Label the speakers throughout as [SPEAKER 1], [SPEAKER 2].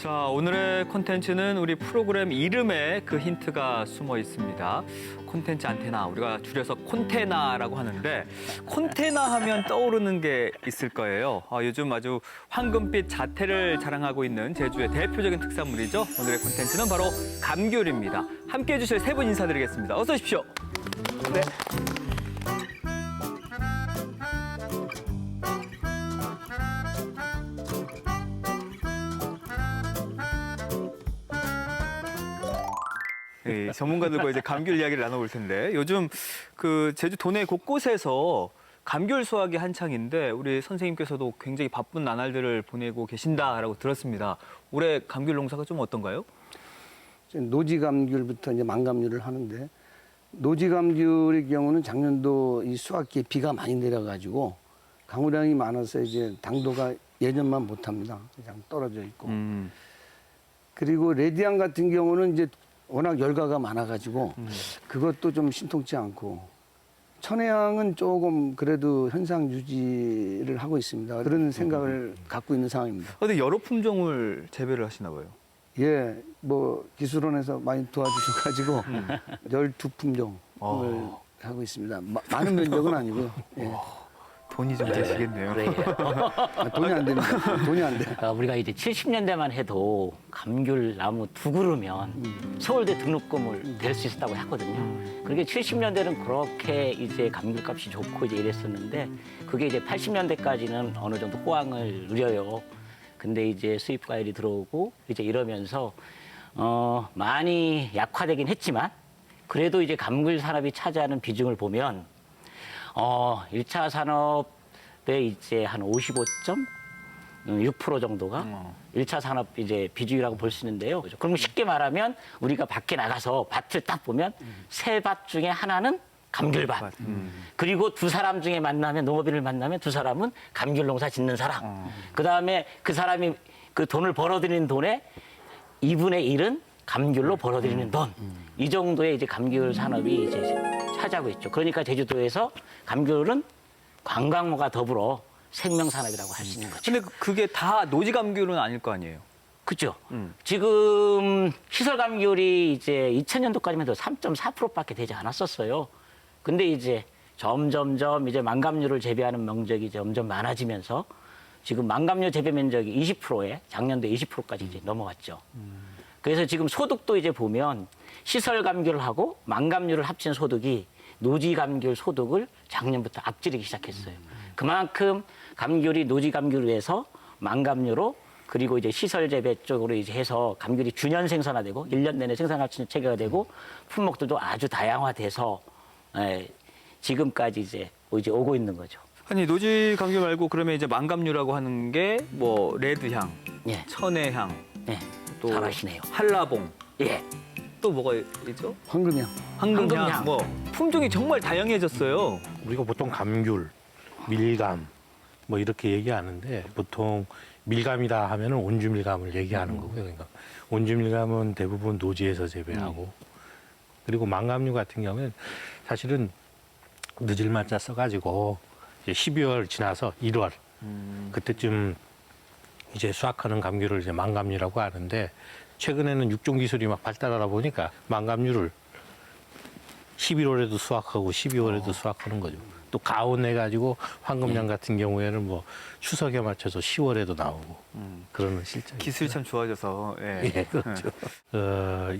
[SPEAKER 1] 자, 오늘의 콘텐츠는 우리 프로그램 이름에 그 힌트가 숨어 있습니다. 콘텐츠 안테나, 우리가 줄여서 콘테나라고 하는데 콘테나 하면 떠오르는 게 있을 거예요. 요즘 아주 황금빛 자태를 자랑하고 있는 제주의 대표적인 특산물이죠. 오늘의 콘텐츠는 바로 감귤입니다. 함께해 주실 세 분 인사드리겠습니다. 어서 오십시오. 네. 네, 전문가들과 이제 감귤 이야기를 나눠볼 텐데 요즘 그 제주 도내 곳곳에서 감귤 수확이 한창인데 우리 선생님께서도 굉장히 바쁜 나날들을 보내고 계신다라고 들었습니다. 올해 감귤 농사가 좀 어떤가요?
[SPEAKER 2] 노지 감귤부터 이제 망감귤을 하는데 노지 감귤의 경우는 작년도 이 수확기에 비가 많이 내려가지고 강우량이 많아서 이제 당도가 예년만 못합니다. 그냥 떨어져 있고. 그리고 레디안 같은 경우는 이제 워낙 열가가 많아가지고 그것도 좀 신통치 않고 천혜향은 조금 그래도 현상 유지를 하고 있습니다. 그런 생각을 갖고 있는 상황입니다.
[SPEAKER 1] 근데 여러 품종을 재배를 하시나 봐요.
[SPEAKER 2] 예, 뭐 기술원에서 많이 도와주셔가지고 12품종을 하고 있습니다. 많은 면적은 아니고요. 예.
[SPEAKER 1] 돈이 좀 되시겠네요.
[SPEAKER 2] 돈이 안 됩니다. 돈이 안 돼.
[SPEAKER 3] 우리가 이제 70년대만 해도 감귤 나무 두 그루면 서울대 등록금을 댈 수 있었다고 하거든요. 그게 70년대는 그렇게 이제 감귤값이 좋고 이제 이랬었는데 그게 이제 80년대까지는 어느 정도 호황을 누려요. 근데 이제 수입 과일이 들어오고 이제 이러면서 많이 약화되긴 했지만 그래도 이제 감귤 산업이 차지하는 비중을 보면 1차 산업의 이제 한 55.6% 정도가 1차 산업 이제 비중이라고 볼 수 있는데요. 그럼 쉽게 말하면 우리가 밖에 나가서 밭을 딱 보면 세 밭 중에 하나는 감귤밭. 그리고 두 사람 중에 만나면 농업인을 만나면 두 사람은 감귤 농사 짓는 사람. 그다음에 그 사람이 그 돈을 벌어들이는 돈의 2분의 1은 감귤로 벌어들이는 돈. 이 정도의 이제 감귤 산업이 이제 차지하고 있죠. 그러니까 제주도에서 감귤은 관광과 더불어 생명산업이라고 할 수 있는 거죠.
[SPEAKER 1] 근데 그게 다 노지 감귤은 아닐 거 아니에요?
[SPEAKER 3] 그죠. 지금 시설 감귤이 이제 2000년도까지만 해도 3.4%밖에 되지 않았었어요. 근데 이제 점점점 이제 망감류를 재배하는 면적이 점점 많아지면서 지금 망감류 재배 면적이 20%에 작년도 20%까지 이제 넘어갔죠. 그래서 지금 소득도 이제 보면 시설 감귤하고 망감류를 합친 소득이 노지 감귤 소득을 작년부터 앞지르기 시작했어요. 그만큼 감귤이 노지 감귤에서 망감류로 그리고 이제 시설 재배 쪽으로 이제 해서 감귤이 균연 생산화되고 1년 내내 생산할 수 있는 체계가 되고 품목들도 아주 다양화돼서 지금까지 이제 오고 있는 거죠.
[SPEAKER 1] 아니 노지 감귤 말고 그러면 이제 망감류라고 하는 게 뭐 레드향,
[SPEAKER 3] 예.
[SPEAKER 1] 천혜향,
[SPEAKER 3] 예.
[SPEAKER 1] 또
[SPEAKER 3] 잘하시네요.
[SPEAKER 1] 한라봉,
[SPEAKER 3] 예.
[SPEAKER 1] 또 뭐가 있죠?
[SPEAKER 2] 황금향.
[SPEAKER 1] 황금향. 뭐 품종이 정말 다양해졌어요.
[SPEAKER 4] 우리가 보통 감귤, 밀감 뭐 이렇게 얘기하는데 보통 밀감이다 하면은 온주밀감을 얘기하는 거고요. 그러니까 온주밀감은 대부분 노지에서 재배하고 그리고 망감류 같은 경우는 사실은 늦을만자 써가지고 이제 12월 지나서 1월 그때쯤 이제 수확하는 감귤을 이제 망감류라고 하는데 최근에는 육종 기술이 막 발달하다 보니까 망감류를 11월에도 수확하고 12월에도 수확하는 거죠. 또 가온해가지고 황금향 같은 경우에는 뭐 추석에 맞춰서 10월에도 나오고 그러는 실정.
[SPEAKER 1] 기술이 참 좋아져서. 예.
[SPEAKER 4] 예, 그렇죠.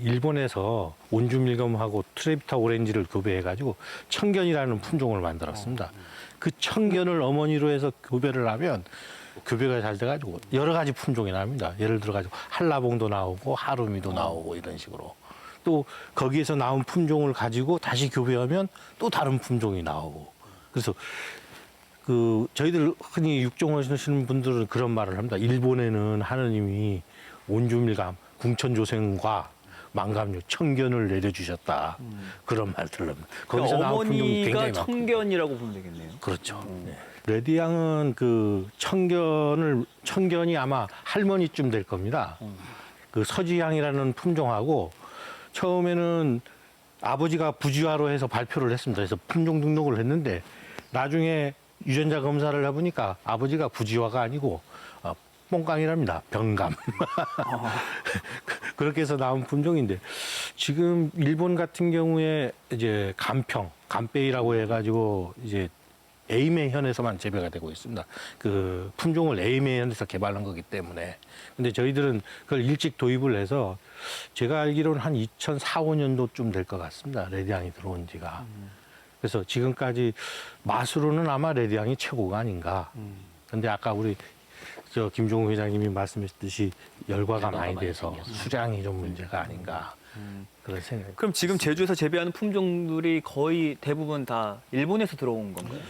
[SPEAKER 4] 일본에서 온주밀감하고 트레비타 오렌지를 교배해가지고 청견이라는 품종을 만들었습니다. 그 청견을 어머니로 해서 교배를 하면 교배가 잘 돼가지고 여러 가지 품종이 납니다. 예를 들어가지고 한라봉도 나오고 하루미도 나오고 이런 식으로. 또 거기에서 나온 품종을 가지고 다시 교배하면 또 다른 품종이 나오고. 그래서 그 저희들 흔히 육종을 하시는 분들은 그런 말을 합니다. 일본에는 하느님이 온주밀감, 궁천조생과 망감류, 청견을 내려주셨다. 그런 말들을 합니다. 거기서 나온 품종이 굉장히
[SPEAKER 1] 어머니가
[SPEAKER 4] 많고.
[SPEAKER 1] 청견이라고 보면 되겠네요.
[SPEAKER 4] 그렇죠. 네. 레디향은 그 청견이 아마 할머니쯤 될 겁니다. 그 서지향이라는 품종하고 처음에는 아버지가 부지화로 해서 발표를 했습니다. 그래서 품종 등록을 했는데 나중에 유전자 검사를 해보니까 아버지가 부지화가 아니고 닭봉깡이랍니다. 병감. 그렇게 해서 나온 품종인데 지금 일본 같은 경우에 이제 간페이라고 해가지고 이제 에이메현에서만 재배가 되고 있습니다. 그 품종을 에이메현에서 개발한 거기 때문에. 근데 저희들은 그걸 일찍 도입을 해서 제가 알기로는 한 2004, 5년도쯤 될 것 같습니다. 레드향이 들어온 지가. 그래서 지금까지 맛으로는 아마 레드향이 최고가 아닌가. 근데 아까 우리 저 김종우 회장님이 말씀하셨듯이 열과가 많이 돼서 수량이 좀 문제가 아닌가. 그런 생각이.
[SPEAKER 1] 그럼 지금 제주에서 재배하는 품종들이 거의 대부분 다 일본에서 들어온 건가요?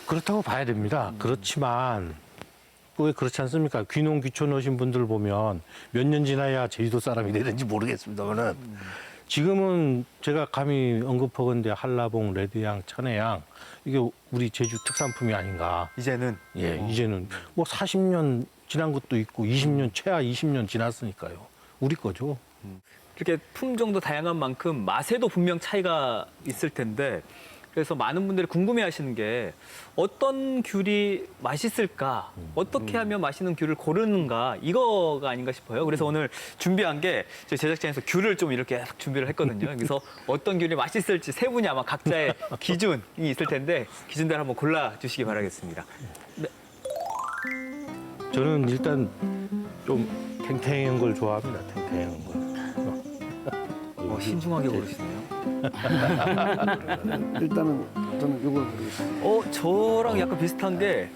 [SPEAKER 4] 그렇다고 봐야 됩니다. 그렇지만 왜 그렇지 않습니까? 귀농 귀촌 오신 분들 보면 몇 년 지나야 제주도 사람이 되는지 모르겠습니다만은 지금은 제가 감히 언급하건대 한라봉, 레드향, 천혜향 이게 우리 제주 특산품이 아닌가.
[SPEAKER 1] 이제는
[SPEAKER 4] 예, 이제는 뭐 40년 지난 것도 있고 20년 최하 20년 지났으니까요. 우리 거죠.
[SPEAKER 1] 이렇게 품종도 다양한 만큼 맛에도 분명 차이가 있을 텐데 그래서 많은 분들이 궁금해하시는 게 어떤 귤이 맛있을까? 어떻게 하면 맛있는 귤을 고르는가? 이거가 아닌가 싶어요. 그래서 오늘 준비한 게 저희 제작진에서 귤을 좀 이렇게 준비를 했거든요. 그래서 어떤 귤이 맛있을지 세 분이 아마 각자의 기준이 있을 텐데 기준대로 한번 골라주시기 바라겠습니다. 네.
[SPEAKER 4] 저는 일단 좀 탱탱한 걸 좋아합니다. 탱탱한 걸.
[SPEAKER 1] 신중하게 고르시네요.
[SPEAKER 2] 일단은 저는 이걸 고르겠습니다.
[SPEAKER 1] 저랑 약간 비슷한 게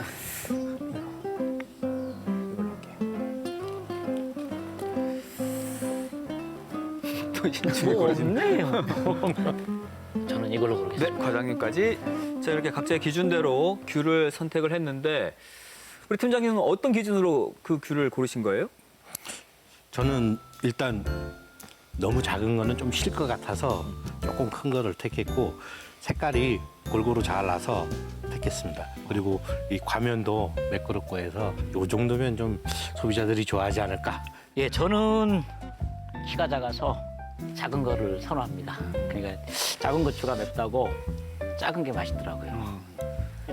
[SPEAKER 1] 또 신중하게 고르시네요.
[SPEAKER 3] 없네요. 저는 이걸로
[SPEAKER 1] 네,
[SPEAKER 3] 고르겠습니다.
[SPEAKER 1] 과장님까지 자 이렇게 각자의 기준대로 귤을 선택을 했는데 우리 팀장님은 어떤 기준으로 그 귤을 고르신 거예요?
[SPEAKER 4] 저는 일단 너무 작은 거는 좀 실 것 같아서 조금 큰 거를 택했고 색깔이 골고루 잘 나서 택했습니다. 그리고 이 과면도 매끄럽고 해서 이 정도면 좀 소비자들이 좋아하지 않을까.
[SPEAKER 3] 예, 저는 키가 작아서 작은 거를 선호합니다. 그러니까 작은 고추가 맵다고 작은 게 맛있더라고요.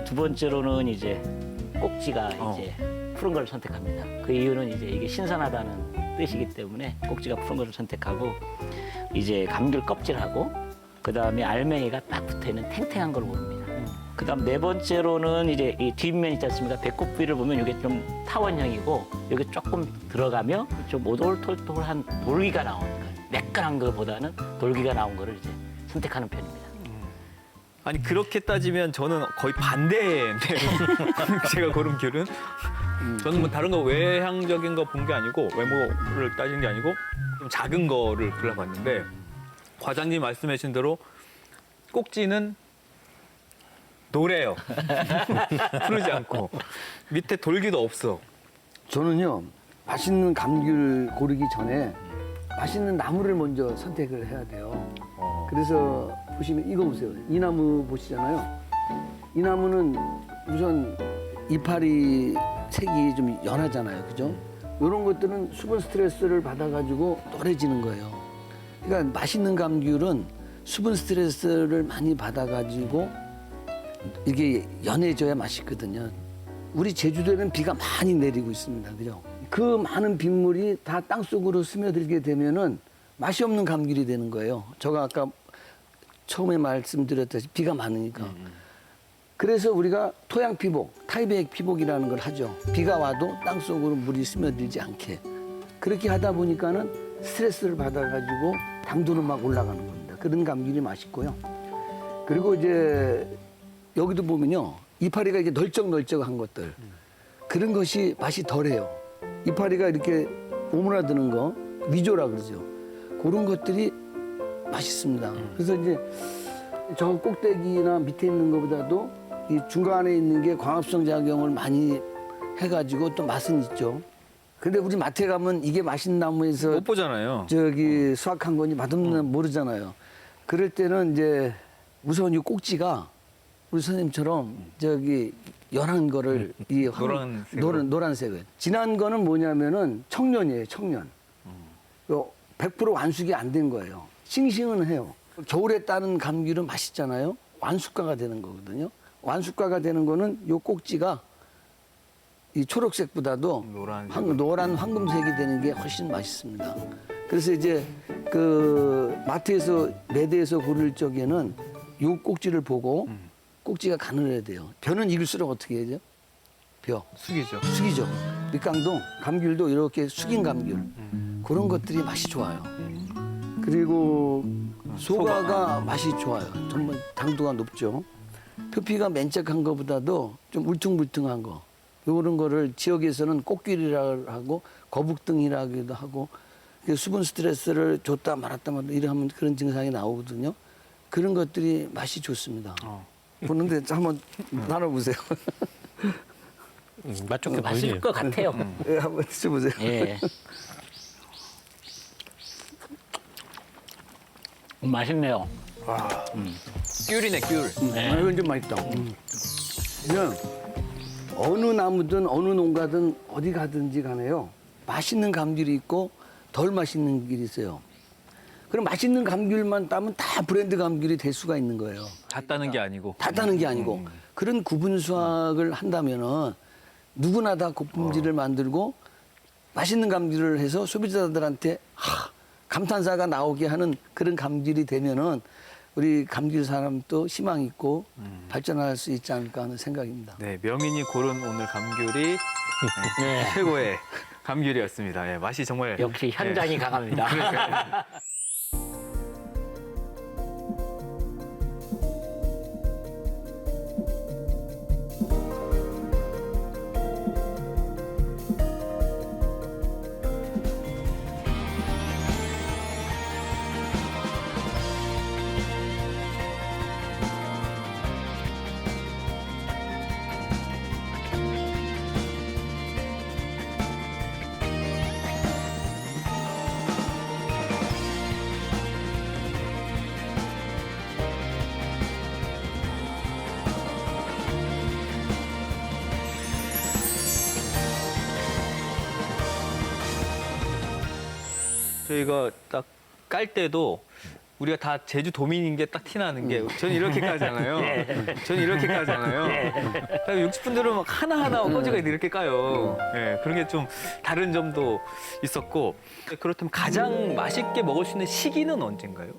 [SPEAKER 3] 두 번째로는 이제 꼭지가 이제 푸른 걸 선택합니다. 그 이유는 이제 이게 신선하다는 뜻이기 때문에 꼭지가 푸른 거를 선택하고 이제 감귤 껍질하고 그다음에 알맹이가 딱 붙어있는 탱탱한 걸 고릅니다. 그다음 네 번째로는 이제 이 뒷면 있지 않습니까? 배꼽 부위를 보면 이게 좀 타원형이고 여기 조금 들어가며 좀 오돌톨톨한 돌기가 나오는 거예요. 매끈한 것보다는 돌기가 나온 거를 이제 선택하는 편입니다.
[SPEAKER 1] 아니 그렇게 따지면 저는 거의 반대인데 제가 고른 귤은 저는 뭐 다른 거 외향적인 거 본 게 아니고 외모를 따진 게 아니고 좀 작은 거를 골라봤는데 과장님 말씀하신 대로 꼭지는 노래요. 푸르지 않고 밑에 돌기도 없어.
[SPEAKER 2] 저는요, 맛있는 감귤 고르기 전에 맛있는 나무를 먼저 선택을 해야 돼요. 그래서 보시면 이거 보세요. 이 나무 보시잖아요. 이 나무는 우선 이파리 색이 좀 연하잖아요. 그죠? 이런 것들은 수분 스트레스를 받아가지고 노래지는 거예요. 그러니까 맛있는 감귤은 수분 스트레스를 많이 받아가지고 이게 연해져야 맛있거든요. 우리 제주도에는 비가 많이 내리고 있습니다. 그죠? 그 많은 빗물이 다 땅속으로 스며들게 되면은 맛이 없는 감귤이 되는 거예요. 제가 아까 처음에 말씀드렸듯이 비가 많으니까. 그래서 우리가 토양 피복, 타이백 피복이라는 걸 하죠. 비가 와도 땅속으로 물이 스며들지 않게. 그렇게 하다 보니까는 스트레스를 받아가지고 당도는 막 올라가는 겁니다. 그런 감귤이 맛있고요. 그리고 이제 여기도 보면요. 이파리가 이게 널쩍널쩍한 것들. 그런 것이 맛이 덜해요. 이파리가 이렇게 오므라드는 거, 미조라 그러죠. 그런 것들이 맛있습니다. 그래서 이제 저 꼭대기나 밑에 있는 것보다도 이 중간에 있는 게 광합성 작용을 많이 해가지고 또 맛은 있죠. 근데 우리 마트에 가면 이게 맛있는 나무에서
[SPEAKER 1] 못 보잖아요.
[SPEAKER 2] 저기 수확한 건지 맛없는 모르잖아요. 그럴 때는 이제 우선 이 꼭지가 우리 선생님처럼 저기 연한 거를 이 노란색을 진한 거는 뭐냐면은 청년이에요. 청년. 100% 완숙이 안 된 거예요. 싱싱은 해요. 겨울에 따는 감귤은 맛있잖아요. 완숙가가 되는 거거든요. 완숙가가 되는 거는 요 꼭지가 이 초록색보다도 노란 황금색이 되는 게 훨씬 맛있습니다. 그래서 이제 그 마트에서 매대에서 고를 적에는 요 꼭지를 보고 꼭지가 가늘어야 돼요. 벼는 익을수록 어떻게 해야 돼요? 벼. 숙이죠. 밑강동 감귤도 이렇게 숙인 감귤. 그런 것들이 맛이 좋아요. 그리고 소가가 맛이 좋아요. 정말 당도가 높죠. 표피가 맨짝한 것보다도 좀 울퉁불퉁한 거. 이런 거를 지역에서는 꽃귤이라고 하고 거북등이라고도 하고 수분 스트레스를 줬다 말았다 이러면 그런 증상이 나오거든요. 그런 것들이 맛이 좋습니다. 보는데 한번 나눠보세요.
[SPEAKER 4] 맛 좋게
[SPEAKER 3] 맛있을
[SPEAKER 4] 보이네요.
[SPEAKER 3] 것 같아요.
[SPEAKER 2] 예, 한번 드셔보세요.
[SPEAKER 3] 예. 맛있네요.
[SPEAKER 1] 귤이네, 귤.
[SPEAKER 2] 아, 이건 좀 맛있다. 그냥 어느 나무든 어느 농가든 어디 가든지 간에요. 맛있는 감귤이 있고 덜 맛있는 귤이 있어요. 그럼 맛있는 감귤만 따면 다 브랜드 감귤이 될 수가 있는 거예요.
[SPEAKER 1] 다 따는 게 아니고.
[SPEAKER 2] 다 따는 게 아니고 그런 구분 수확을 한다면은 누구나 다 고품질을 만들고 맛있는 감귤을 해서 소비자들한테 감탄사가 나오게 하는 그런 감귤이 되면은 우리 감귤 사람도 희망 있고 발전할 수 있지 않을까 하는 생각입니다.
[SPEAKER 1] 네, 명인이 고른 오늘 감귤이 최고의 감귤이었습니다. 예, 맛이 정말
[SPEAKER 3] 역시 현장이 강합니다.
[SPEAKER 1] 저희가 딱 깔 때도 우리가 다 제주 도민인 게 딱 티나는 게 저는 이렇게 까잖아요. 저는 이렇게 까잖아요. 60분들은 막 하나하나 꼬지가 이렇게 까요. 예, 그런 게 좀 다른 점도 있었고 그렇다면 가장 맛있게 먹을 수 있는 시기는 언젠가요?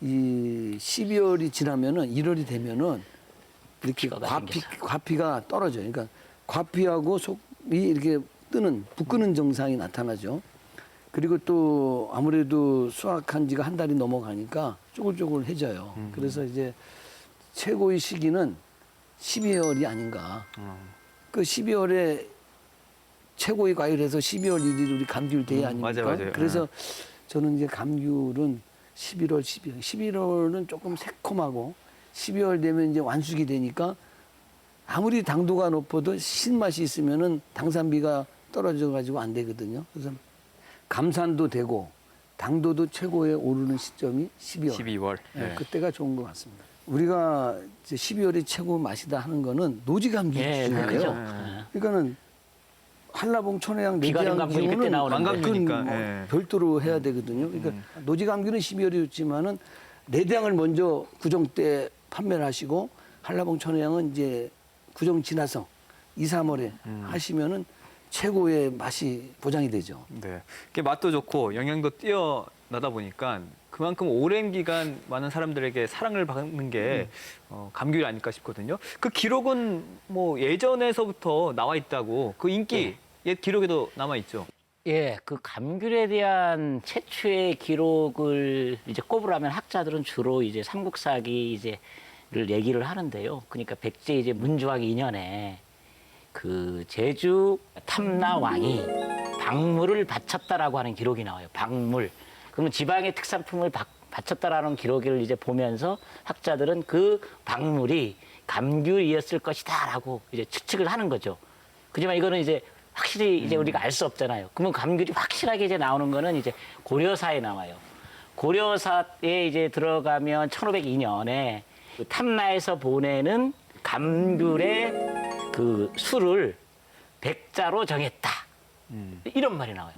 [SPEAKER 2] 이 12월이 지나면은 1월이 되면은 이렇게
[SPEAKER 3] 피가
[SPEAKER 2] 과피가 떨어져요. 그러니까 과피하고 속이 이렇게 붓끄는 증상이 나타나죠. 그리고 또 아무래도 수확한 지가 한 달이 넘어가니까 쪼글쪼글해져요. 그래서 이제 최고의 시기는 12월이 아닌가. 그 12월에 최고의 과일에서 12월 1일 우리 감귤 대회 아닙니까?
[SPEAKER 1] 맞아요.
[SPEAKER 2] 그래서 저는 이제 감귤은 11월, 12월. 11월은 조금 새콤하고 12월 되면 이제 완숙이 되니까 아무리 당도가 높아도 신맛이 있으면은 당산비가 떨어져 가지고 안 되거든요. 그래서 감산도 되고 당도도 최고에 오르는 시점이 12월.
[SPEAKER 1] 12월.
[SPEAKER 2] 네, 그때가 좋은 것 같습니다. 우리가 이제 12월이 최고 맛이다 하는 거는 노지감귤
[SPEAKER 3] 예,
[SPEAKER 2] 기준이에요.
[SPEAKER 3] 그죠.
[SPEAKER 2] 그러니까는 한라봉, 천혜향,
[SPEAKER 3] 미가림 감귤이 그때
[SPEAKER 2] 미대향기는
[SPEAKER 3] 나오는데.
[SPEAKER 1] 망감류니까.
[SPEAKER 2] 뭐
[SPEAKER 1] 예.
[SPEAKER 2] 별도로 해야 되거든요. 그러니까 노지감귤은 12월이 좋지만은 내대향을 먼저 구정 때 판매를 하시고 한라봉, 천혜향은 이제 구정 지나서 2, 3월에 하시면은 최고의 맛이 보장이 되죠.
[SPEAKER 1] 네. 그 맛도 좋고 영양도 뛰어나다 보니까 그만큼 오랜 기간 많은 사람들에게 사랑을 받는 게 감귤이 아닐까 싶거든요. 그 기록은 뭐 예전에서부터 나와 있다고 그 인기 옛 기록에도 남아 있죠.
[SPEAKER 3] 예, 그 감귤에 대한 최초의 기록을 이제 꼽으라면 학자들은 주로 이제 삼국사기 이제를 얘기를 하는데요. 그러니까 백제 이제 문주왕 2년에 그 제주 탐나 왕이 박물을 바쳤다라고 하는 기록이 나와요. 박물. 그러면 지방의 특산품을 바쳤다라는 기록을 이제 보면서 학자들은 그 박물이 감귤이었을 것이다라고 이제 추측을 하는 거죠. 그지만 이거는 이제 확실히 이제 우리가 알 수 없잖아요. 그러면 감귤이 확실하게 이제 나오는 거는 이제 고려사에 나와요. 고려사에 이제 들어가면 1502년에 그 탐나에서 보내는 감귤의 그 수를 백자로 정했다. 이런 말이 나와요.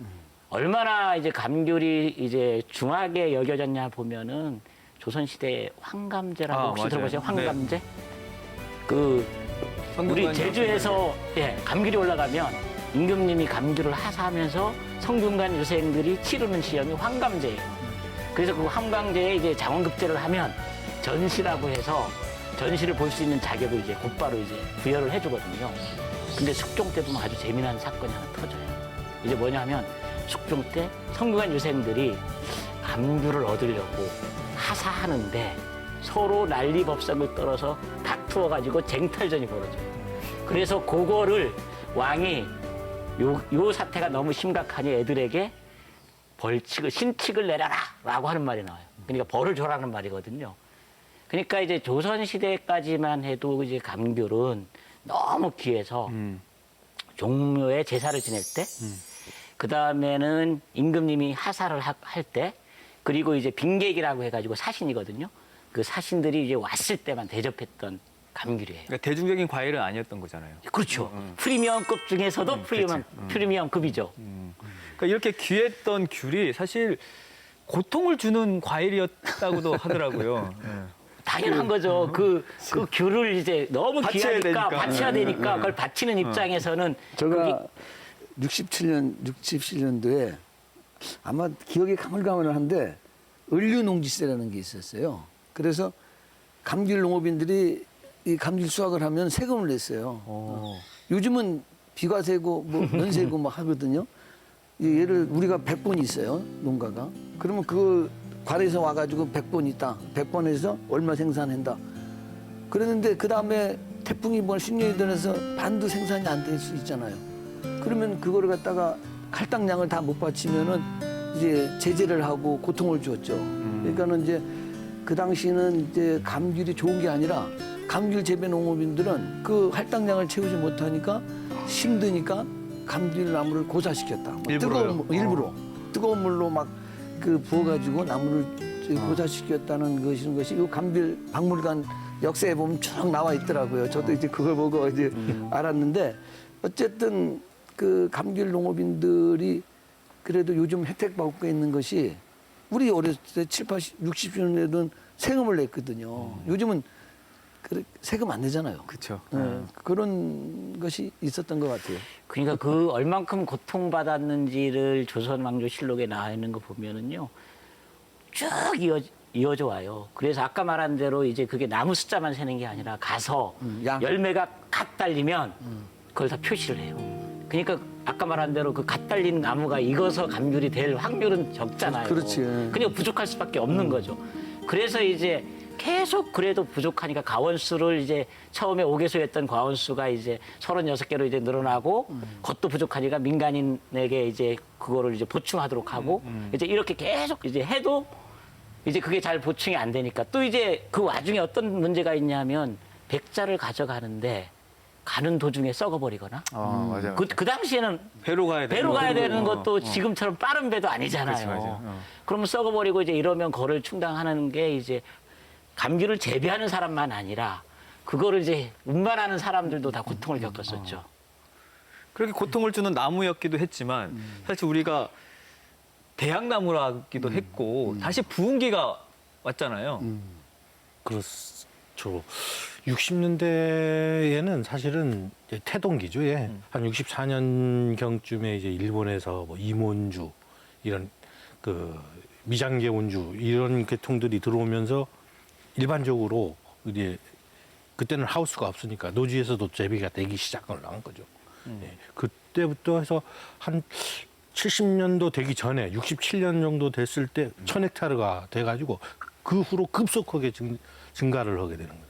[SPEAKER 3] 얼마나 이제 감귤이 이제 중하게 여겨졌냐 보면은 조선시대 황감제라고 혹시
[SPEAKER 1] 맞아요.
[SPEAKER 3] 들어보세요?
[SPEAKER 1] 네.
[SPEAKER 3] 황감제? 그 우리 제주에서 감귤이 올라가면 임금님이 감귤을 하사하면서 성균관 유생들이 치르는 시험이 황감제예요. 그래서 그 황감제에 이제 장원급제를 하면 전시라고 해서 전시를 볼 수 있는 자격을 이제 곧바로 이제 부여를 해주거든요. 근데 숙종 때 보면 아주 재미난 사건이 하나 터져요. 이제 뭐냐면 숙종 때 성균관 유생들이 감귤을 얻으려고 하사하는데 서로 난리법석을 떨어서 다투어가지고 쟁탈전이 벌어져요. 그래서 그거를 왕이 요 사태가 너무 심각하니 애들에게 신칙을 내려라라고 하는 말이 나와요. 그러니까 벌을 줘라는 말이거든요. 그러니까 이제 조선 시대까지만 해도 이제 감귤은 너무 귀해서 종묘에 제사를 지낼 때, 그 다음에는 임금님이 하사를 할 때, 그리고 이제 빈객이라고 해가지고 사신이거든요. 그 사신들이 이제 왔을 때만 대접했던 감귤이에요.
[SPEAKER 1] 그러니까 대중적인 과일은 아니었던 거잖아요.
[SPEAKER 3] 그렇죠. 프리미엄급 중에서도 프리미엄급이죠.
[SPEAKER 1] 그러니까 이렇게 귀했던 귤이 사실 고통을 주는 과일이었다고도 하더라고요. 예.
[SPEAKER 3] 당연한 거죠. 그 귤을 이제 너무
[SPEAKER 1] 바쳐야
[SPEAKER 3] 귀하니까
[SPEAKER 1] 되니까.
[SPEAKER 3] 바쳐야 되니까 그걸 바치는 입장에서는
[SPEAKER 2] 제가 67년도에 아마 기억이 가물가물한데 을류농지세라는 게 있었어요. 그래서 감귤 농업인들이 이 감귤 수확을 하면 세금을 냈어요. 요즘은 비과세고 뭐 면세고 막 하거든요. 얘를 우리가 100번이 있어요, 농가가. 그러면 그 관에서 와가지고 100번 있다. 100번에서 얼마 생산한다. 그랬는데 그 다음에 태풍이 뭐 10년이 되면서 반도 생산이 안 될 수 있잖아요. 그러면 그거를 갖다가 할당량을 다 못 바치면은 이제 제재를 하고 고통을 주었죠. 그러니까는 이제 그 당시는 이제 감귤이 좋은 게 아니라 감귤 재배 농업인들은 그 할당량을 채우지 못하니까 힘드니까 감귤 나무를 고사시켰다. 뭐
[SPEAKER 1] 일부러요?
[SPEAKER 2] 일부러 뜨거운 물로 막 그 부어가지고 나무를 고사시켰다는 것이 이 감귤 박물관 역사에 보면 쭉 나와 있더라고요. 저도 이제 그걸 보고 이제 알았는데 어쨌든 그 감귤 농업인들이 그래도 요즘 혜택 받고 있는 것이 우리 어렸을 때 7, 80, 60년대는 세금을 냈거든요. 요즘은 세금 안 내잖아요.
[SPEAKER 1] 그렇죠.
[SPEAKER 2] 그런 것이 있었던 것 같아요.
[SPEAKER 3] 그러니까 그 얼만큼 고통받았는지를 조선왕조실록에 나와 있는 거 보면은요, 쭉 이어져 와요. 그래서 아까 말한 대로 이제 그게 나무 숫자만 세는 게 아니라 가서
[SPEAKER 2] 양.
[SPEAKER 3] 열매가 갓 달리면 그걸 다 표시를 해요. 그러니까 아까 말한 대로 그 갓 달린 나무가 익어서 감귤이 될 확률은 적잖아요.
[SPEAKER 2] 그렇지.
[SPEAKER 3] 그러니까 부족할 수밖에 없는 거죠. 그래서 이제 계속 그래도 부족하니까 가원수를 이제 처음에 5개소였던 가원수가 이제 36개로 이제 늘어나고 그것도 부족하니까 민간인에게 이제 그거를 이제 보충하도록 하고 이제 이렇게 계속 이제 해도 이제 그게 잘 보충이 안 되니까 또 이제 그 와중에 어떤 문제가 있냐면 백자를 가져가는데 가는 도중에 썩어버리거나
[SPEAKER 1] 맞아요.
[SPEAKER 3] 그 당시에는
[SPEAKER 1] 배로 가야 돼.
[SPEAKER 3] 배로 가야 되는 것도 지금처럼 빠른 배도 아니잖아요.
[SPEAKER 1] 그렇지, 맞아요.
[SPEAKER 3] 그러면 썩어버리고 이제 이러면 그거를 충당하는 게 이제 감귤을 재배하는 사람만 아니라 그거를 이제 운반하는 사람들도 다 고통을 겪었었죠.
[SPEAKER 1] 그렇게 고통을 주는 나무였기도 했지만 사실 우리가 대학나무라기도 했고 다시 부흥기가 왔잖아요.
[SPEAKER 4] 그렇죠. 60년대에는 사실은 이제 태동기죠. 예. 한 64년경쯤에 이제 일본에서 뭐 이몬주 이런 그 미장개 온주 이런 계통들이 들어오면서 일반적으로 이제 그때는 하우스가 없으니까 노지에서도 재배가 되기 시작을 한 거죠. 예. 그때부터 해서 한 70년도 되기 전에 67년 정도 됐을 때 1000헥타르가 돼가지고 그 후로 급속하게 증가를 하게 되는 거예요.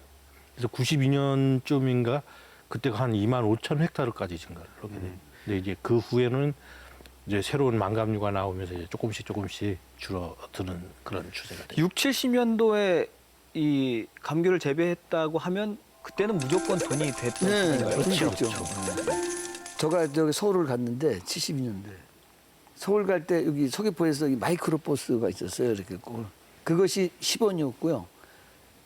[SPEAKER 4] 그래서 92년쯤인가 그때가 한 25,000헥타르까지 증가를 하게 돼요. 근데 이제 그 후에는 이제 새로운 망감류가 나오면서 이제 조금씩 줄어드는 그런 추세가 돼요.
[SPEAKER 1] 6, 70년도에 이 감귤을 재배했다고 하면 그때는 무조건 돈이 됐던 시기인가요?
[SPEAKER 2] 그렇죠. 제가 저기 서울을 갔는데 72년대 서울 갈 때 여기 서귀포에서 이 마이크로버스가 있었어요. 이렇게 그것이 10원이었고요.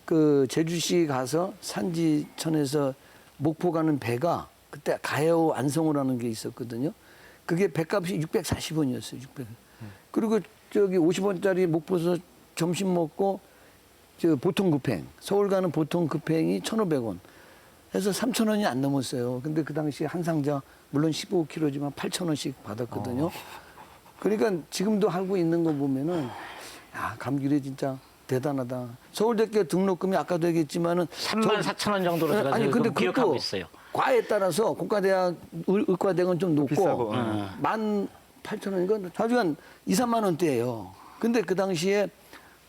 [SPEAKER 2] 그 제주시 가서 산지천에서 목포 가는 배가 그때 가야호 안성호라는 게 있었거든요. 그게 배값이 640원이었어요. 600원. 그리고 저기 50원짜리 목포에서 점심 먹고 저 보통 급행 서울 가는 보통 급행이 1,500원. 해서 3,000원이 안 넘었어요. 근데 그 당시 한 상자 물론 15kg지만 8,000원씩 받았거든요. 그러니까 지금도 하고 있는 거 보면은 야, 감귤이 진짜 대단하다. 서울대학교 등록금이 아까도 얘기했지만은
[SPEAKER 3] 34,000원 정도로 제가
[SPEAKER 2] 아니 근데
[SPEAKER 3] 지금 기억하고
[SPEAKER 2] 그것도
[SPEAKER 3] 있어요.
[SPEAKER 2] 과에 따라서 공과대학 의과대학은 좀 높고
[SPEAKER 1] 비싸고.
[SPEAKER 2] 18,000원인가 하여간 2, 3만 원대예요. 근데 그 당시에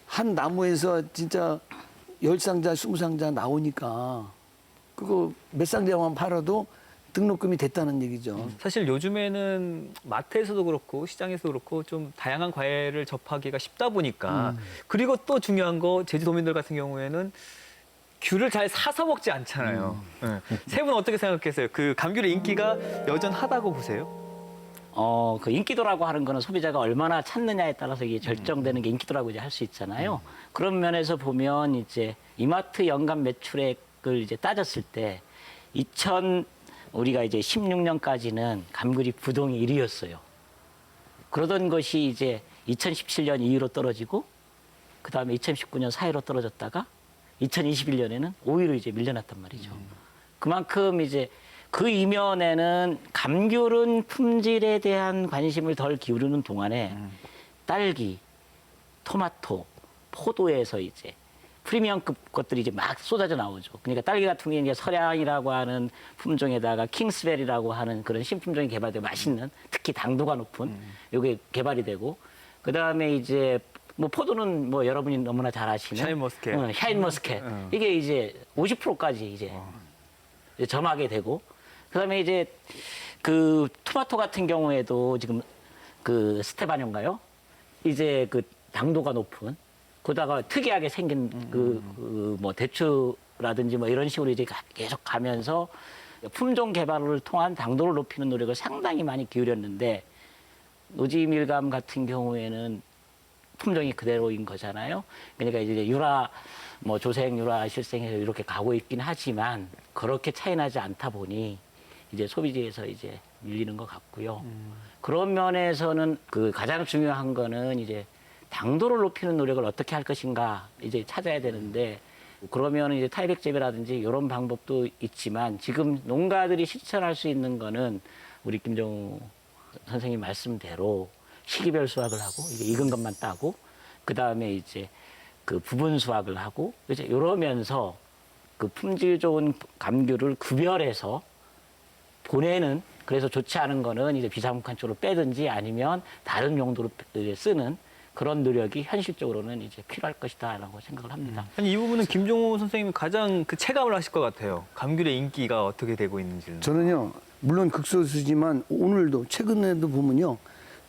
[SPEAKER 2] 한 나무에서 진짜 10상자, 20상자 나오니까 그거 몇 상자만 팔아도 등록금이 됐다는 얘기죠.
[SPEAKER 1] 사실 요즘에는 마트에서도 그렇고 시장에서도 그렇고 좀 다양한 과일을 접하기가 쉽다 보니까 그리고 또 중요한 거 제주도민들 같은 경우에는 귤을 잘 사서 먹지 않잖아요. 네. 세 분 어떻게 생각하세요? 그 감귤의 인기가 여전하다고 보세요?
[SPEAKER 3] 그 인기도라고 하는 거는 소비자가 얼마나 찾느냐에 따라서 이게 결정되는 게 인기도라고 이제 할 수 있잖아요. 그런 면에서 보면 이제 이마트 연간 매출액을 이제 따졌을 때 우리가 이제 16년까지는 감귤이 부동이 1위였어요. 그러던 것이 이제 2017년 2위로 떨어지고 그 다음에 2019년 4위로 떨어졌다가 2021년에는 5위로 이제 밀려났단 말이죠. 그만큼 이제 그 이면에는 감귤은 품질에 대한 관심을 덜 기울이는 동안에 딸기, 토마토, 포도에서 이제 프리미엄급 것들이 이제 막 쏟아져 나오죠. 그러니까 딸기 같은 경우에 이제 서량이라고 하는 품종에다가 킹스베리라고 하는 그런 신품종이 개발되고 맛있는 특히 당도가 높은 요게 개발이 되고 그 다음에 이제 뭐 포도는 뭐 여러분이 너무나 잘 아시는
[SPEAKER 1] 샤인머스켓.
[SPEAKER 3] 샤인머스켓 이게 이제 50%까지 이제 점하게 되고 그다음에 이제 그 토마토 같은 경우에도 지금 그 스테바뇽가요? 이제 그 당도가 높은 그러다가 특이하게 생긴 뭐 대추라든지 뭐 이런 식으로 이제 계속 가면서 품종 개발을 통한 당도를 높이는 노력을 상당히 많이 기울였는데 노지밀감 같은 경우에는 품종이 그대로인 거잖아요. 그러니까 이제 뭐 조생, 유라, 실생해서 이렇게 가고 있긴 하지만 그렇게 차이 나지 않다 보니 이제 소비지에서 이제 밀리는 것 같고요. 그런 면에서는 그 가장 중요한 거는 이제 당도를 높이는 노력을 어떻게 할 것인가 이제 찾아야 되는데 그러면 이제 타이백 재배라든지 이런 방법도 있지만 지금 농가들이 실천할 수 있는 거는 우리 김정우 선생님 말씀대로 시기별 수확을 하고 이제 익은 것만 따고 그 다음에 이제 그 부분 수확을 하고 이제 이러면서 그 품질 좋은 감귤을 구별해서 보내는 그래서 좋지 않은 거는 이제 비상국한 쪽으로 빼든지 아니면 다른 용도로 쓰는 그런 노력이 현실적으로는 이제 필요할 것이다라고 생각을 합니다.
[SPEAKER 1] 아니 이 부분은 김종호 선생님이 가장 그 체감을 하실 것 같아요. 감귤의 인기가 어떻게 되고 있는지는.
[SPEAKER 2] 저는요, 물론 극소수지만 오늘도 최근에도 보면요,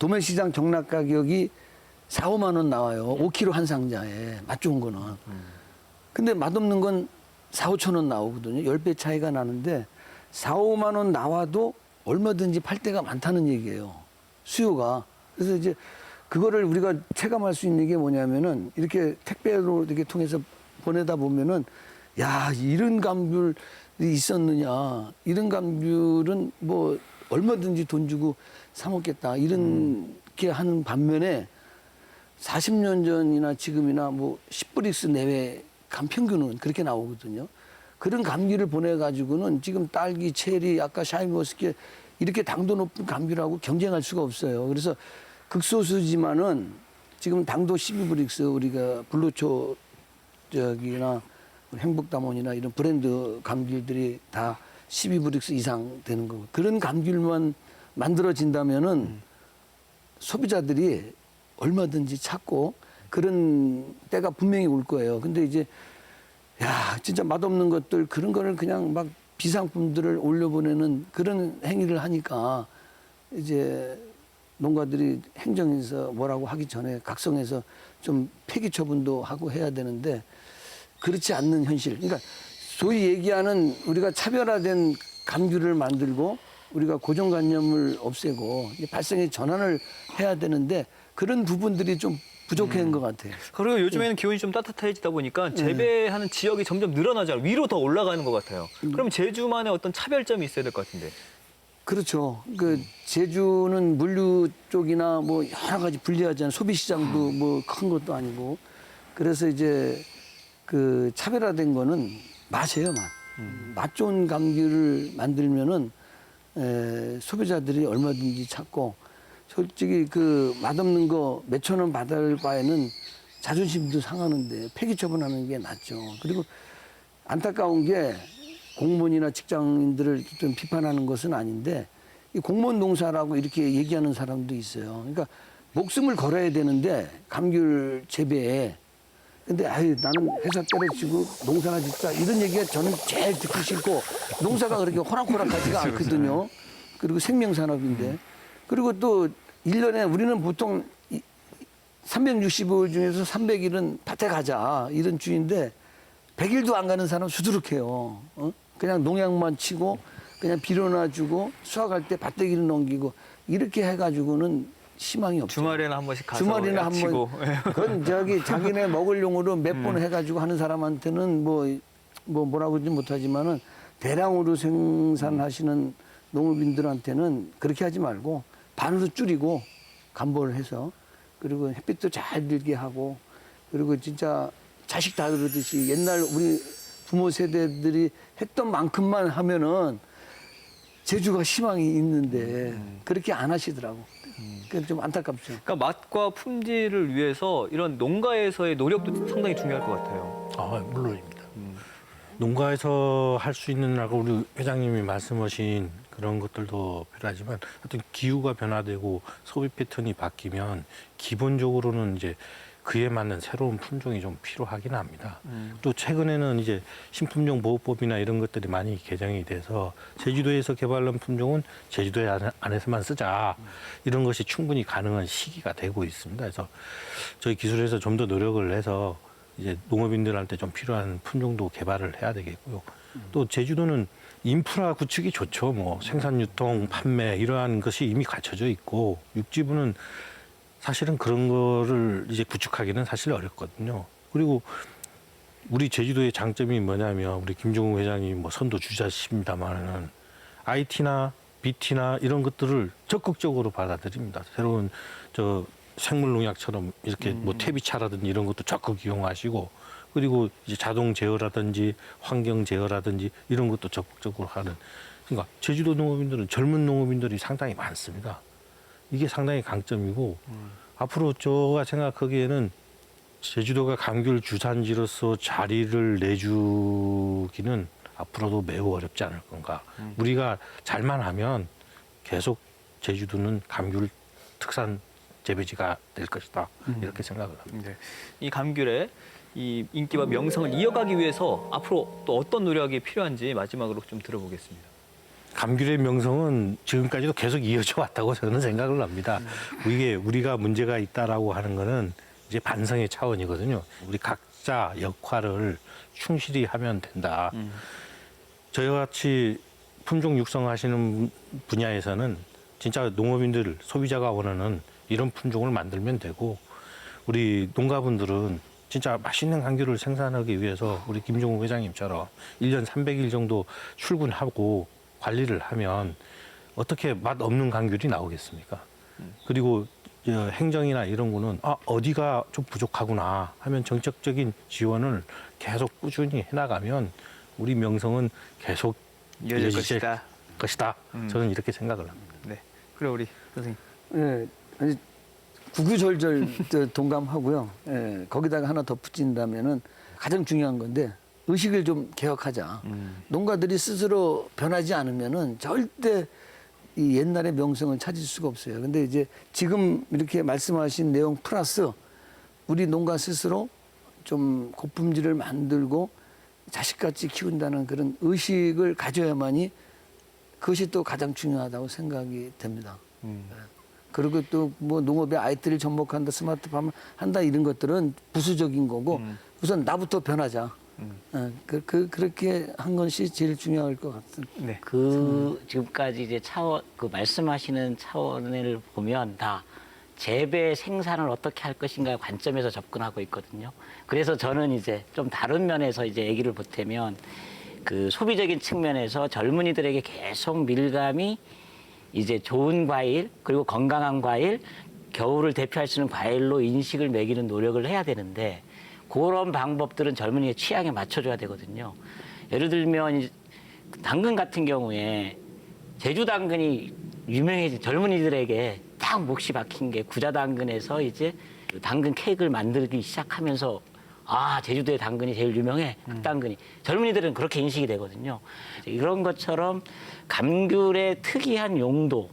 [SPEAKER 2] 도매시장 정락 가격이 4, 5만 원 나와요. 5kg 한 상자에 맛 좋은 거는. 근데 맛없는 건 4, 5천 원 나오거든요. 10배 차이가 나는데 4, 5만 원 나와도 얼마든지 팔 때가 많다는 얘기예요. 수요가. 그래서 이제 그거를 우리가 체감할 수 있는 게 뭐냐면은 이렇게 택배로 이렇게 통해서 보내다 보면은 야, 이런 감귤이 있었느냐. 이런 감귤은 뭐 얼마든지 돈 주고 사 먹겠다. 이렇게 하는 반면에 40년 전이나 지금이나 뭐 10브릭스 내외 감평균은 그렇게 나오거든요. 그런 감귤을 보내가지고는 지금 딸기, 체리, 아까 샤인머스켓 이렇게 당도 높은 감귤하고 경쟁할 수가 없어요. 그래서 극소수지만은 지금 당도 12브릭스 우리가 블루초 저기나 행복다몬이나 이런 브랜드 감귤들이 다 12브릭스 이상 되는 거고 그런 감귤만 만들어진다면은 소비자들이 얼마든지 찾고 그런 때가 분명히 올 거예요. 근데 이제 야, 진짜 맛없는 것들 그런 거를 그냥 막 비상품들을 올려보내는 그런 행위를 하니까 이제 농가들이 행정에서 뭐라고 하기 전에 각성해서 좀 폐기 처분도 하고 해야 되는데 그렇지 않는 현실. 그러니까 소위 얘기하는 우리가 차별화된 감귤을 만들고 우리가 고정관념을 없애고 발생의 전환을 해야 되는데 그런 부분들이 좀 부족한 것 같아요.
[SPEAKER 1] 그리고 요즘에는 기온이 좀 따뜻해지다 보니까 재배하는 지역이 점점 늘어나잖아요. 위로 더 올라가는 것 같아요. 그럼 제주만의 어떤 차별점이 있어야 될 것 같은데.
[SPEAKER 2] 그렇죠. 그 제주는 물류 쪽이나 뭐 여러 가지 불리하잖아요. 소비 시장도 뭐 큰 것도 아니고. 그래서 이제 그 차별화된 거는 맛이에요, 맛. 맛 좋은 감귤을 만들면은 소비자들이 얼마든지 찾고 솔직히 그 맛없는 거 몇천 원 받을 바에는 자존심도 상하는데 폐기 처분하는 게 낫죠. 그리고 안타까운 게 공무원이나 직장인들을 좀 비판하는 것은 아닌데 이 공무원 농사라고 이렇게 얘기하는 사람도 있어요. 그러니까 목숨을 걸어야 되는데 감귤 재배에 근데 아유 나는 회사 때려치고 농사나 짓자 이런 얘기가 저는 제일 듣기 싫고 농사가 그렇게 호락호락하지가 않거든요. 그리고 생명산업인데 그리고 또 1년에 우리는 보통 365일 중에서 300일은 밭에 가자 이런 주의인데 100일도 안 가는 사람 수두룩해요. 어? 그냥 농약만 치고 그냥 비료나 주고 수확할 때 밭대기를 넘기고 이렇게 해가지고는 희망이 없죠.
[SPEAKER 1] 주말에는 한 번씩 가서
[SPEAKER 2] 주말이나 한
[SPEAKER 1] 야치고.
[SPEAKER 2] 번. 그건 저기 자기네 먹을 용으로 몇 번 해가지고 하는 사람한테는 뭐라고 하지 못하지만은 대량으로 생산하시는 농업인들한테는 그렇게 하지 말고 반으로 줄이고 간보를 해서 그리고 햇빛도 잘 들게 하고 그리고 진짜 자식 다루듯이 옛날 우리 부모 세대들이 했던 만큼만 하면은 제주가 희망이 있는데 그렇게 안 하시더라고. 그게 좀 안타깝죠.
[SPEAKER 1] 그러니까 맛과 품질을 위해서 이런 농가에서의 노력도 상당히 중요할 것 같아요.
[SPEAKER 4] 아, 물론입니다. 농가에서 할 수 있는 아까 우리 회장님이 말씀하신 그런 것들도 필요하지만 어떤 기후가 변화되고 소비 패턴이 바뀌면 기본적으로는 이제 그에 맞는 새로운 품종이 좀 필요하긴 합니다. 또 최근에는 이제 신품종 보호법이나 이런 것들이 많이 개정이 돼서 제주도에서 개발한 품종은 제주도 안에서만 쓰자 이런 것이 충분히 가능한 시기가 되고 있습니다. 그래서 저희 기술에서 좀 더 노력을 해서 이제 농업인들한테 좀 필요한 품종도 개발을 해야 되겠고요. 또 제주도는 인프라 구축이 좋죠. 뭐 생산, 유통, 판매 이러한 것이 이미 갖춰져 있고 육지부는 사실은 그런 거를 이제 구축하기는 사실 어렵거든요. 그리고 우리 제주도의 장점이 뭐냐면 우리 김종우 회장이 뭐 선도 주자십니다만은 IT나 BT나 이런 것들을 적극적으로 받아들입니다. 새로운 저 생물 농약처럼 이렇게 뭐 퇴비차라든지 이런 것도 적극 이용하시고 그리고 이제 자동 제어라든지 환경 제어라든지 이런 것도 적극적으로 하는 그러니까 제주도 농업인들은 젊은 농업인들이 상당히 많습니다. 이게 상당히 강점이고 앞으로 제가 생각하기에는 제주도가 감귤 주산지로서 자리를 내주기는 앞으로도 매우 어렵지 않을 건가. 우리가 잘만 하면 계속 제주도는 감귤 특산 재배지가 될 것이다. 이렇게 생각을 합니다.
[SPEAKER 1] 네. 이 감귤의 이 인기와 명성을 이어가기 위해서 앞으로 또 어떤 노력이 필요한지 마지막으로 좀 들어보겠습니다.
[SPEAKER 4] 감귤의 명성은 지금까지도 계속 이어져 왔다고 저는 생각을 합니다. 이게 우리가 문제가 있다라고 하는 거는 이제 반성의 차원이거든요. 우리 각자 역할을 충실히 하면 된다. 저희와 같이 품종 육성하시는 분야에서는 진짜 농업인들, 소비자가 원하는 이런 품종을 만들면 되고 우리 농가분들은 진짜 맛있는 감귤을 생산하기 위해서 우리 김종우 회장님처럼 1년 300일 정도 출근하고 관리를 하면 어떻게 맛 없는 감귤이 나오겠습니까? 그리고 행정이나 이런 거는 어디가 좀 부족하구나 하면 정책적인 지원을 계속 꾸준히 해나가면 우리 명성은 계속
[SPEAKER 1] 이어질
[SPEAKER 4] 이어질
[SPEAKER 1] 것이다.
[SPEAKER 4] 저는 이렇게 생각을 합니다.
[SPEAKER 1] 네. 그래 우리 선생님.
[SPEAKER 2] 예, 아니, 구구절절 동감하고요. 예, 거기다가 하나 덧붙인다면은 가장 중요한 건데 의식을 좀 개혁하자. 농가들이 스스로 변하지 않으면은 절대 이 옛날의 명성을 찾을 수가 없어요. 근데 이제 지금 이렇게 말씀하신 내용 플러스 우리 농가 스스로 좀 고품질을 만들고 자식같이 키운다는 그런 의식을 가져야만이 그것이 또 가장 중요하다고 생각이 됩니다. 그리고 또 뭐 농업에 IT를 접목한다, 스마트팜을 한다 이런 것들은 부수적인 거고 우선 나부터 변하자. 그렇게 한 것이 제일 중요할 것 같습니다.
[SPEAKER 1] 네.
[SPEAKER 3] 지금까지 이제 그 말씀하시는 차원을 보면 다 재배 생산을 어떻게 할 것인가 관점에서 접근하고 있거든요. 그래서 저는 이제 좀 다른 면에서 이제 얘기를 보태면 그 소비적인 측면에서 젊은이들에게 계속 밀감이 이제 좋은 과일 그리고 건강한 과일 겨울을 대표할 수 있는 과일로 인식을 매기는 노력을 해야 되는데 그런 방법들은 젊은이의 취향에 맞춰줘야 되거든요. 예를 들면 당근 같은 경우에 제주 당근이 유명해진 젊은이들에게 딱 몫이 박힌 게 구자 당근에서 이제 당근 케이크를 만들기 시작하면서 아, 제주도의 당근이 제일 유명해. 흑당근이. 젊은이들은 그렇게 인식이 되거든요. 이런 것처럼 감귤의 특이한 용도를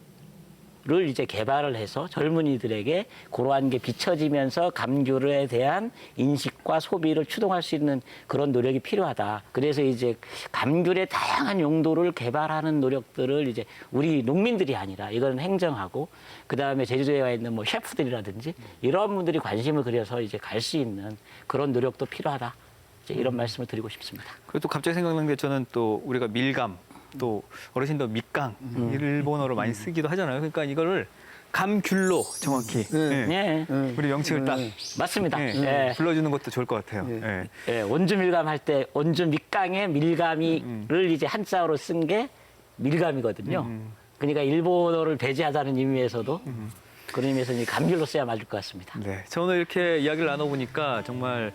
[SPEAKER 3] 이제 개발을 해서 젊은이들에게 그러한 게 비춰지면서 감귤에 대한 인식과 소비를 추동할 수 있는 그런 노력이 필요하다. 그래서 이제 감귤의 다양한 용도를 개발하는 노력들을 이제 우리 농민들이 아니라 이거는 행정하고 그다음에 제주도에 와 있는 뭐 셰프들이라든지 이런 분들이 관심을 들여서 이제 갈 수 있는 그런 노력도 필요하다. 이제 이런 말씀을 드리고 싶습니다.
[SPEAKER 1] 그리고 또 갑자기 생각난 게 저는 또 우리가 밀감 또 어르신도 밑강 일본어로 많이 쓰기도 하잖아요. 그러니까 이거를 감귤로 정확히
[SPEAKER 3] 네.
[SPEAKER 1] 우리 명칭을 딱
[SPEAKER 3] 맞습니다.
[SPEAKER 1] 예,
[SPEAKER 3] 예.
[SPEAKER 1] 불러주는 것도 좋을 것 같아요. 예.
[SPEAKER 3] 예, 원주 밀감 할 때 원주 밑강에 밀감이를 이제 한자어로 쓴 게 밀감이거든요. 그러니까 일본어를 배제하자는 의미에서도 그런 의미에서 이 감귤로 써야 맞을 것 같습니다.
[SPEAKER 1] 네, 저는 이렇게 이야기를 나눠보니까 정말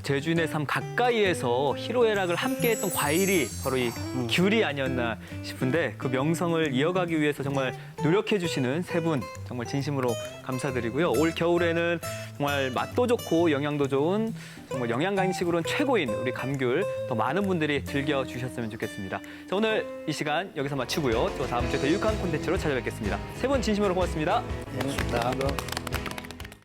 [SPEAKER 1] 제주인의 삶 가까이에서 희로애락을 함께했던 과일이 바로 이 귤이 아니었나 싶은데 그 명성을 이어가기 위해서 정말 노력해주시는 세 분 정말 진심으로 감사드리고요. 올 겨울에는 정말 맛도 좋고 영양도 좋은 정말 영양간식으로는 최고인 우리 감귤 더 많은 분들이 즐겨주셨으면 좋겠습니다. 자, 오늘 이 시간 여기서 마치고요. 또 다음 주에 더 유익한 콘텐츠로 찾아뵙겠습니다. 세 분 진심으로 고맙습니다.
[SPEAKER 2] 고맙습니다.